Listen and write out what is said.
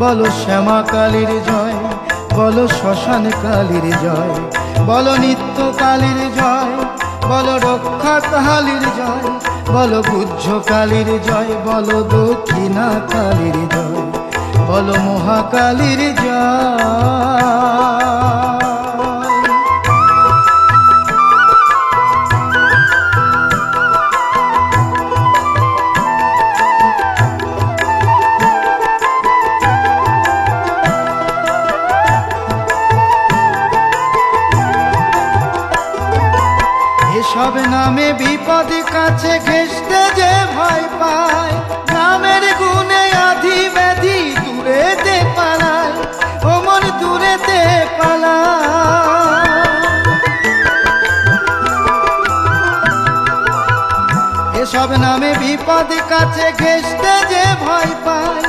বলো শ্যামা কালীর জয়, বলো শ্মশান কালীর জয়, বলো নিত্য কালীর জয়, বলো রক্ষা কালীর জয়, বলো পূজ্য কালীর জয়, বলো দক্ষিণা কালীর জয়, বলো মহাকালীর জয়। এসব নামে বিপদ কাছে ঘেঁষতে যে ভয় পায়, নামের গুণে আধি ব্যাধি দূরেতে পালায়, ও মন দূরেতে পালায়। এসব নামে বিপদ কাছে ঘেঁষতে যে ভয় পায়,